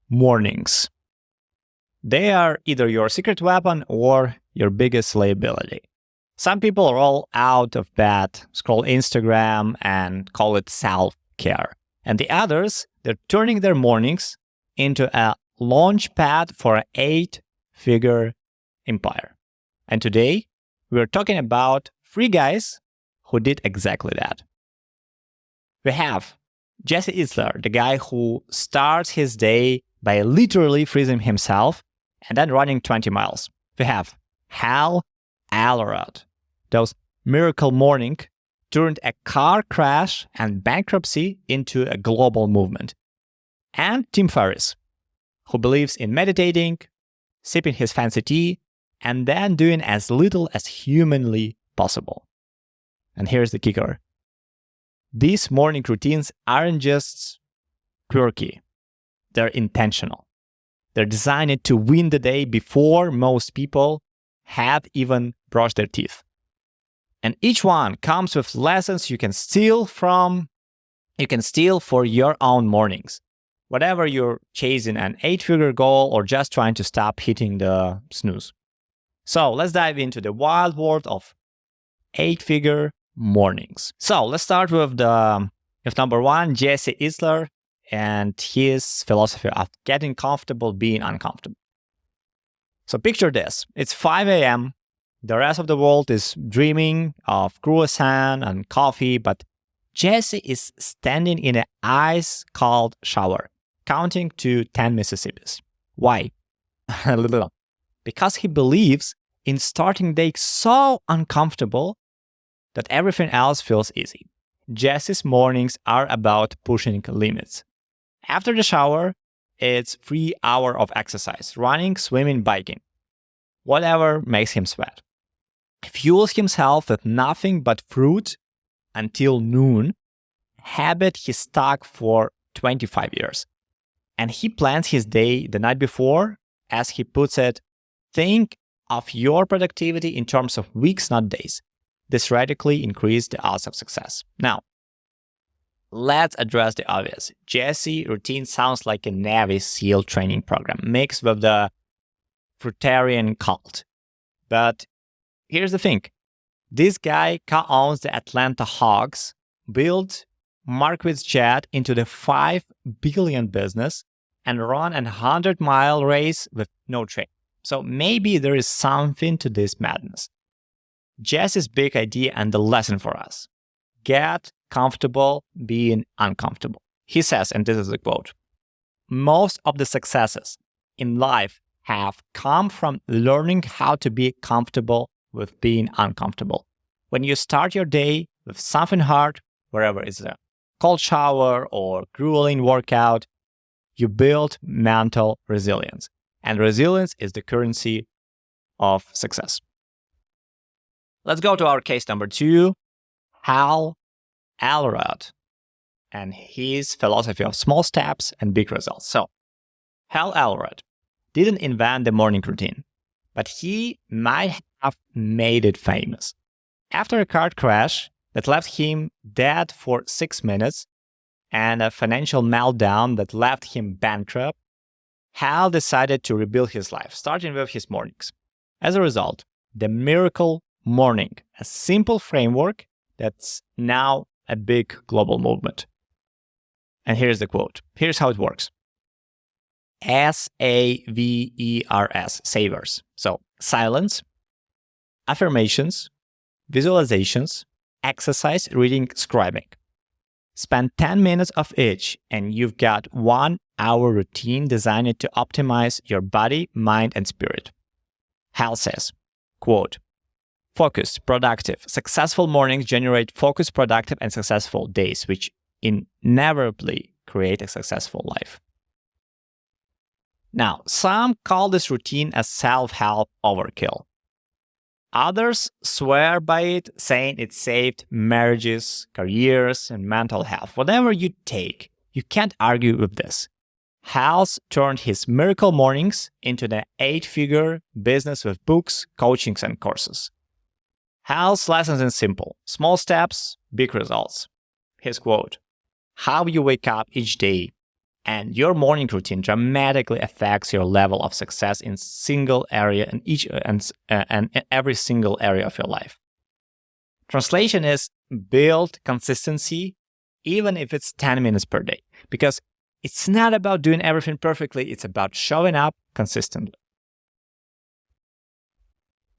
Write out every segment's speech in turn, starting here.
mornings. They are either your secret weapon or your biggest liability. Some people roll out of bed, scroll Instagram, and call it self-care. And the others, they're turning their mornings into a launch pad for an 8-figure empire. And today, we're talking about 3 guys who did exactly that. We have Jesse Itzler, the guy who starts his day by literally freezing himself and then running 20 miles. We have Hal Elrod. Those miracle morning turned a car crash and bankruptcy into a global movement. And Tim Ferriss, who believes in meditating, sipping his fancy tea, and then doing as little as humanly possible. And here's the kicker. These morning routines aren't just quirky. They're intentional. They're designed to win the day before most people have even brushed their teeth. And each one comes with lessons you can steal for your own mornings. Whether you're chasing an 8-figure goal or just trying to stop hitting the snooze. So let's dive into the wild world of 8-figure mornings. So let's start with number 1, Jesse Itzler, and his philosophy of getting comfortable being uncomfortable. So picture this. It's 5 a.m. The rest of the world is dreaming of croissant and coffee, but Jesse is standing in an ice-cold shower, counting to 10 Mississippis. Why? Because he believes in starting day so uncomfortable that everything else feels easy. Jesse's mornings are about pushing limits. After the shower, it's 3 hours of exercise, running, swimming, biking. Whatever makes him sweat. He fuels himself with nothing but fruit until noon, habit he stuck for 25 years. And he plans his day the night before, as he puts it, think of your productivity in terms of weeks, not days. This radically increased the odds of success. Now, let's address the obvious. Jesse routine sounds like a Navy SEAL training program mixed with the fruitarian cult. But here's the thing. This guy co-owns the Atlanta Hawks, built Marquis Jet into the $5 billion business, and run a 100-mile race with no training. So maybe there is something to this madness. Jesse's big idea and the lesson for us. Get comfortable being uncomfortable. He says, and this is a quote, most of the successes in life have come from learning how to be comfortable with being uncomfortable. When you start your day with something hard, wherever it's a cold shower or grueling workout, you build mental resilience. And resilience is the currency of success. Let's go to our case number 2, Hal Elrod and his philosophy of small steps and big results. So, Hal Elrod didn't invent the morning routine, but he might have made it famous. After a car crash that left him dead for 6 minutes and a financial meltdown that left him bankrupt, Hal decided to rebuild his life, starting with his mornings. As a result, the miracle morning, a simple framework that's now a big global movement. And here's the quote. Here's how it works. SAVERS, savers. So silence, affirmations, visualizations, exercise, reading, scribing. Spend 10 minutes of each and you've got 1 hour routine designed to optimize your body, mind, and spirit. Hal says, quote, focused, productive, successful mornings generate focused, productive, and successful days, which inevitably create a successful life. Now, some call this routine a self-help overkill. Others swear by it, saying it saved marriages, careers, and mental health. Whatever you take, you can't argue with this. Hal's turned his miracle mornings into the 8-figure business with books, coachings, and courses. Hal's lessons are simple. Small steps, big results. His quote, how you wake up each day And your morning routine dramatically affects your level of success in single area and every single area of your life. Translation is build consistency, even if it's 10 minutes per day, because it's not about doing everything perfectly. It's about showing up consistently.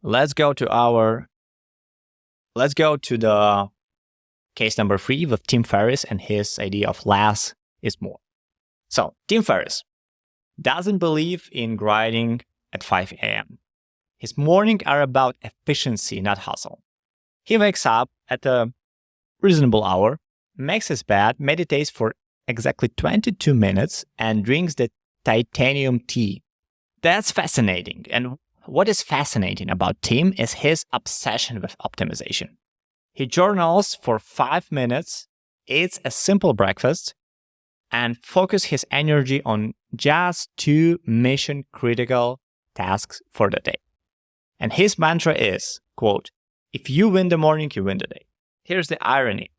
Let's go to the case number 3 with Tim Ferriss and his idea of less is more. So Tim Ferriss doesn't believe in grinding at 5 a.m. His mornings are about efficiency, not hustle. He wakes up at a reasonable hour, makes his bed, meditates for exactly 22 minutes, and drinks the titanium tea. That's fascinating. And what is fascinating about Tim is his obsession with optimization. He journals for 5 minutes, eats a simple breakfast, and focuses his energy on just 2 mission-critical tasks for the day. And his mantra is, quote, "If you win the morning, you win the day." Here's the irony.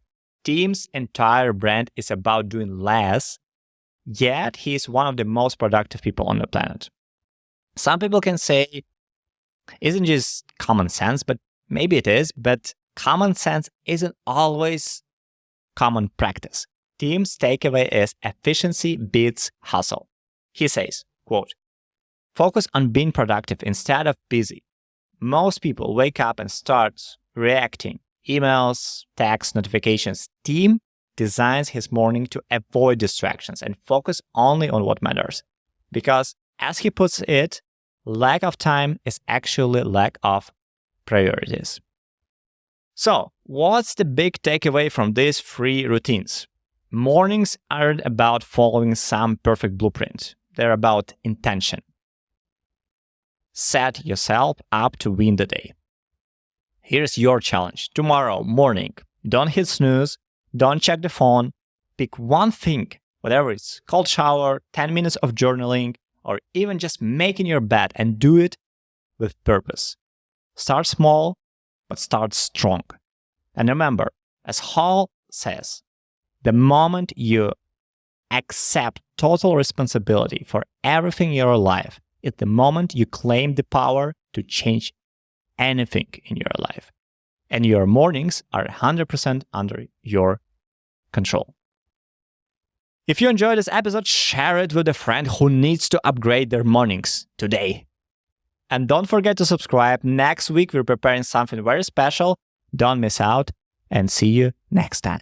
Tim's entire brand is about doing less, yet he is one of the most productive people on the planet. Some people can say, isn't just common sense, but maybe it is, but common sense isn't always common practice. Tim's takeaway is efficiency beats hustle. He says, quote, "Focus on being productive instead of busy. Most people wake up and start reacting. Emails, texts, notifications. Tim designs his morning to avoid distractions and focus only on what matters. Because, as he puts it, lack of time is actually lack of priorities." So, what's the big takeaway from these 3 routines? Mornings aren't about following some perfect blueprint. They're about intention. Set yourself up to win the day. Here's your challenge. Tomorrow morning, don't hit snooze, don't check the phone, pick one thing, whatever it's, cold shower, 10 minutes of journaling, or even just making your bed, and do it with purpose. Start small, but start strong. And remember, as Hal says, the moment you accept total responsibility for everything in your life, it's the moment you claim the power to change anything in your life. And your mornings are 100% under your control. If you enjoyed this episode, share it with a friend who needs to upgrade their mornings today. And don't forget to subscribe. Next week, we're preparing something very special. Don't miss out, and see you next time.